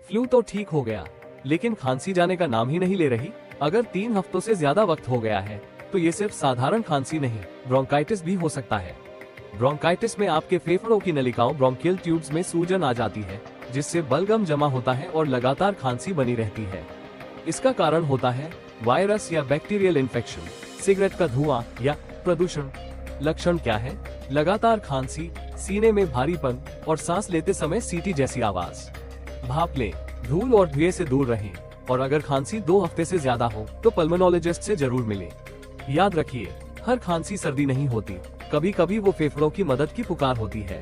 Flu तो ठीक हो गया, लेकिन खांसी जाने का नाम ही नहीं ले रही। अगर 3 हफ्तों से ज्यादा वक्त हो गया है तो ये सिर्फ साधारण खांसी नहीं, ब्रोंकाइटिस भी हो सकता है। ब्रोंकाइटिस में आपके फेफड़ों की नलिकाओं ब्रोंकियल ट्यूब्स में सूजन आ जाती है, जिससे बलगम जमा होता है और लगातार खांसी बनी रहती है। इसका कारण होता है वायरस या बैक्टीरियल इन्फेक्शन, सिगरेट का धुआं या प्रदूषण। लक्षण क्या है? लगातार खांसी, सीने में भारीपन और सांस लेते समय सीटी जैसी आवाज। भाप लें, धूल और धुएं से दूर रहें, और अगर खांसी 2 हफ्ते से ज्यादा हो तो पल्मोनोलॉजिस्ट से जरूर मिलें। याद रखिए, हर खांसी सर्दी नहीं होती, कभी कभी वो फेफड़ों की मदद की पुकार होती है।